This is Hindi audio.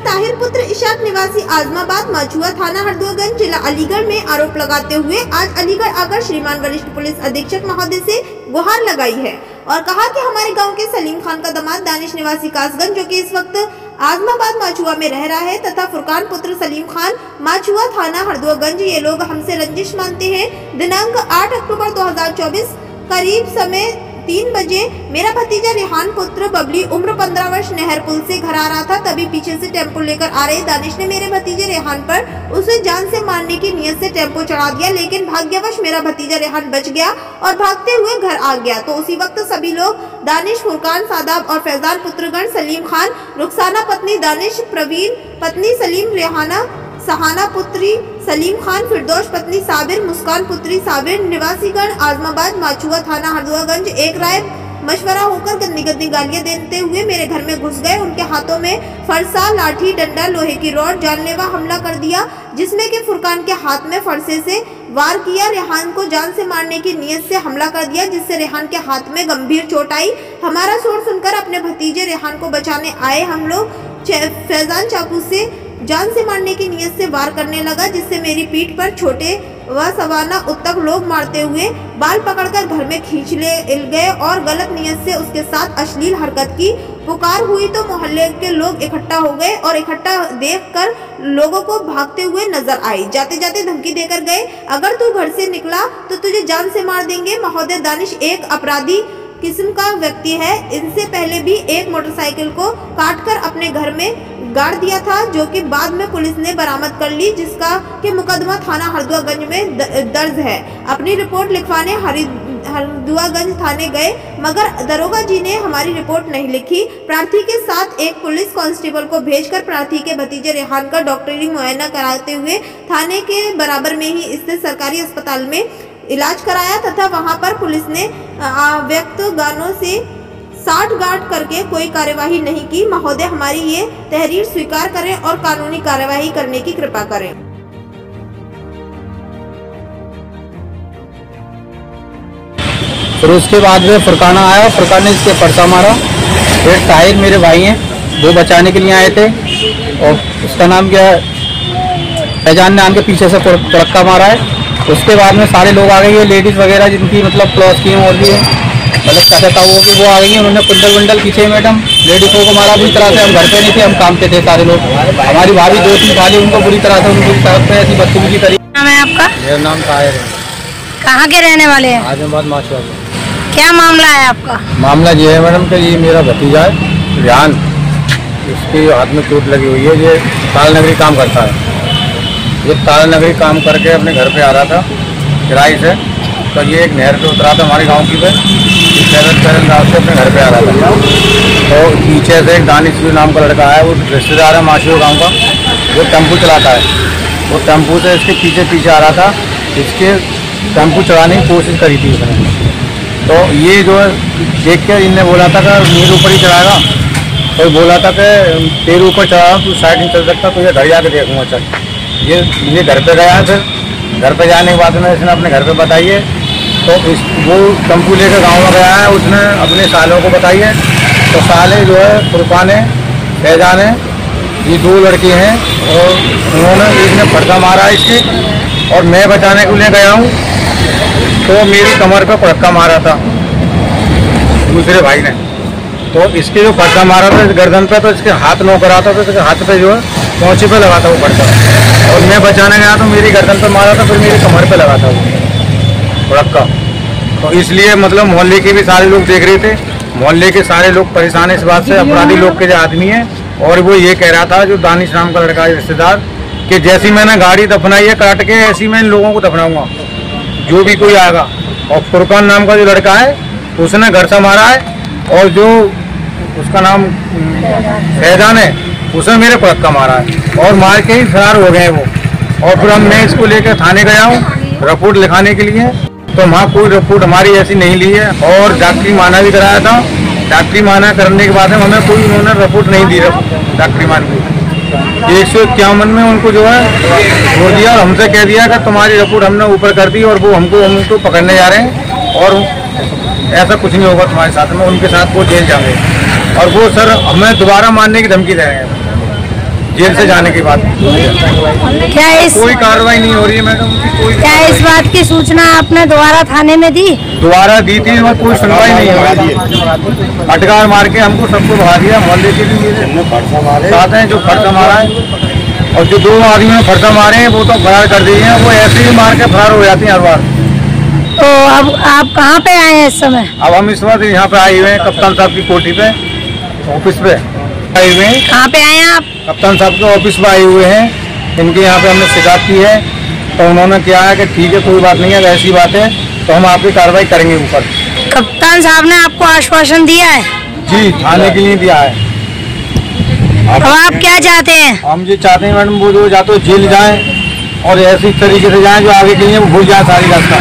ताहिर पुत्र इशाक निवासी आजमाबाद माछुआ थाना हरदुआगंज जिला अलीगढ़ में आरोप लगाते हुए आज अलीगढ़ आकर श्रीमान वरिष्ठ पुलिस अधीक्षक महोदय से गुहार लगाई है और कहा कि हमारे गांव के सलीम खान का दामाद दानिश निवासी कासगंज जो कि इस वक्त आजमाबाद माछुआ में रह रहा है तथा फुरकान पुत्र सलीम खान माछुआ थाना हरदुआगंज ये लोग हमसे रंजिश मानते हैं। दिनांक 8 अक्टूबर 2024 करीब समय 3 बजे मेरा भतीजा रेहान पुत्र बबली उम्र 15 वर्ष नहर पुल से घर आ रहा था। तभी पीछे से टेम्पो लेकर आ रहे दानिश ने मेरे भतीजे रेहान पर उसे जान से मारने की नियत से टेम्पो चढ़ा दिया, लेकिन भाग्यवश मेरा भतीजा रेहान बच गया और भागते हुए घर आ गया। तो उसी वक्त सभी लोग दानिश, फुरकान, सादाब और फैजान पुत्रगण सलीम खान, रुखसाना पत्नी दानिश, प्रवीण पत्नी सलीम, रेहाना, सहाना पुत्री सलीम खान, फिरदौश पत्नी साबिर, मुस्कान पुत्री साबिर, निवासीगण आजमाबाद माछुआ थाना हरदुआगंज एक राय मशवरा होकर गंदी गंदी गालियां देते हुए मेरे घर में घुस गए। उनके हाथों में फरसा, लाठी, डंडा, लोहे की रॉड, जानलेवा हमला कर दिया, जिसमें कि फुरकान के हाथ में फरसे से वार किया। रेहान को जान से मारने की नियत से हमला कर दिया, जिससे रेहान के हाथ में गंभीर चोट आई। हमारा शोर सुनकर अपने भतीजे रेहान को बचाने आए हम लोग फैजान चाकू से जान से मारने की नियत से वार करने लगा, जिससे मेरी पीठ पर छोटे व सवाना उत्तक लोग मारते हुए बाल पकड़कर घर में खींच ले गए और गलत नियत से उसके साथ अश्लील हरकत की। पुकार हुई तो मोहल्ले के लोग इकट्ठा हो गए और इकट्ठा देखकर लोगों को भागते हुए नजर आई। जाते जाते धमकी देकर गए, अगर तू घर से निकला तो तुझे जान से मार देंगे। महोदय दानिश एक अपराधी किस्म का व्यक्ति है। इनसे पहले भी एक मोटरसाइकिल को काटकर अपने घर में गाड़ दिया था, जो कि बाद में पुलिस ने बरामद कर ली, जिसका कि मुकदमा थाना हरदुआगंज में दर्ज है। अपनी रिपोर्ट लिखवाने हरदुआगंज थाने गए, मगर दरोगा जी ने हमारी रिपोर्ट नहीं लिखी। प्रार्थी के साथ एक पुलिस कांस्टेबल को भेजकर प्रार्थी के भतीजे रेहान का डॉक्टरी मुआयना कराते हुए थाने के बराबर में ही स्थित सरकारी अस्पताल में इलाज कराया तथा वहां पर पुलिस ने व्यक्त गानों से साठगांठ करके कोई कार्यवाही नहीं की। महोदय हमारी ये तहरीर स्वीकार करें और कानूनी कार्यवाही करने की कृपा करें। फिर उसके बाद में फुरकाना आया, फुरकान ने इसके परसा मारा। फिर ताहिर मेरे भाई हैं, वो बचाने के लिए आए थे और उसका नाम क्या है, फैजान ने आन के पीछे से तड़क्का मारा है। उसके बाद में सारे लोग आ गए, ये लेडीज़ वगैरह जिनकी मतलब क्लॉज की और भी मतलब चाहता वो कि वो आ गई हैं। उन्होंने कुंडल वंडल खींचे मैडम, लेडीज़ों को मारा बुरी तरह से। हम घर पे नहीं थे, हम काम पे थे सारे लोग। हमारी भाभी 2-3 भाली, उनको बुरी तरह से उनकी तरफ से ऐसी बदतमीजी करी। नाम है आपका? मेरा नाम ताहिर है। कहाँ के रहने वाले हैं? आजमाबाद माछुआ। क्या मामला है आपका? मामला ये है मैडम कि ये मेरा भतीजा है रेहान, इसके हाथ में चोट लगी हुई है। ये ताल नगरी काम करता है। ये ताल नगरी काम करके अपने घर पे आ रहा था किराए से, तो ये एक नहर पे उतरा था हमारे गांव की पे, पैदल रात से अपने घर पे आ रहा था। तो पीछे से एक दानिश नाम का लड़का है, वो रिश्तेदार है माछुआ गांव का, वो टेम्पू चलाता है। वो टेम्पू से इसके पीछे आ रहा था, इसके टेम्पू चलाने की कोशिश करी थी उसने। तो ये जो है देख के इनने बोला था कि मेरे ऊपर ही चढ़ाएगा, तो बोला था कि तेरे ऊपर चढ़ा तू साइड नहीं चल सकता, तो ये घर जाके देखूँगा। चल ये घर पे गया है। फिर घर पे जाने के बाद में इसने अपने घर पे बताई है, तो वो टेम्पू लेकर गाँव में गया है, उसने अपने सालों को बताई है। तो साले जो है फुरकान है, फैजान है, ये 2 लड़के हैं और उन्होंने एक ने फटका मारा है इसके, और मैं बचाने के लिए गया हूँ तो मेरी कमर पे फटका मारा था दूसरे भाई ने। तो इसके जो फटका मारा था गर्दन पे, तो इसके हाथ नोक रहा था, तो इसके हाथ पे जो है पहुँचे पे लगा था वो फटका, और मैं बचाने गया तो मेरी गर्दन पे मारा था, फिर मेरी कमर पे लगा था वो फटका। तो इसलिए मतलब मोहल्ले के भी सारे लोग देख रहे थे, मोहल्ले के सारे लोग परेशान है इस बात से, अपराधी लोग के जो आदमी है। और वो ये कह रहा था जो दानिश नाम का लड़का है रिश्तेदार, कि जैसी मैंने गाड़ी दफनाई है काट के, ऐसी मैं इन लोगों को दफनाऊंगा जो भी कोई आएगा। और फुरकान नाम का जो लड़का है उसने घर से मारा है, और जो उसका नाम फैजान है उसने मेरे पड़क्का मारा है, और मार के ही फरार हो गए वो। और फिर मैं इसको लेकर थाने गया हूँ रिपोर्ट लिखाने के लिए, तो वहाँ कोई रिपोर्ट हमारी ऐसी नहीं ली है। और डॉक्टरी माना भी कराया था, डॉक्टरी माना करने के बाद में हमें कोई उन्होंने रिपोर्ट नहीं दी डॉक्टरी मान की। 151 में उनको जो है छोड़ दिया और हमसे कह दिया कि तुम्हारी रिपोर्ट हमने ऊपर कर दी और वो हमको पकड़ने जा रहे हैं और ऐसा कुछ नहीं होगा तुम्हारे साथ में, उनके साथ वो जेल जाएंगे। और वो सर हमें दोबारा मारने की धमकी दे रहे हैं जेल से जाने के बाद। क्या कोई कार्रवाई नहीं हो रही है मैडम, क्या इस बात की सूचना आपने दोबारा थाने में दी? दोबारा दी थी और कोई सुनवाई नहीं हो रही है। फटकार मार के हमको सबको भगा दिया, मोहल्ले के लिए साथ हैं जो फटका मारा है और जो 2 आदमियों ने फटका मारे हैं वो तो फरार कर दिए हैं, वो ऐसे ही मार के फरार हो जाती हैं हर बार। तो अब आप कहाँ पे आए हैं इस समय? अब हम इस वक्त यहाँ पे आए हुए हैं कप्तान साहब की कोठी पे, ऑफिस पे आए हुए हैं। कहाँ पे आए हैं आप? कप्तान साहब के ऑफिस में आए हुए हैं, इनके यहाँ पे हमने शिकायत की है तो उन्होंने क्या है कि ठीक है कोई बात नहीं है, ऐसी बात है तो हम आपकी कार्रवाई करेंगे ऊपर। कप्तान साहब ने आपको आश्वासन दिया है? जी, थाने के लिए दिया है। अब आप क्या चाहते हैं? हम ये चाहते हैं मैडम वो जो या तो जेल जाएं और ऐसी तरीके से जाएं जो आगे के लिए भूल जाए सारी रास्ता।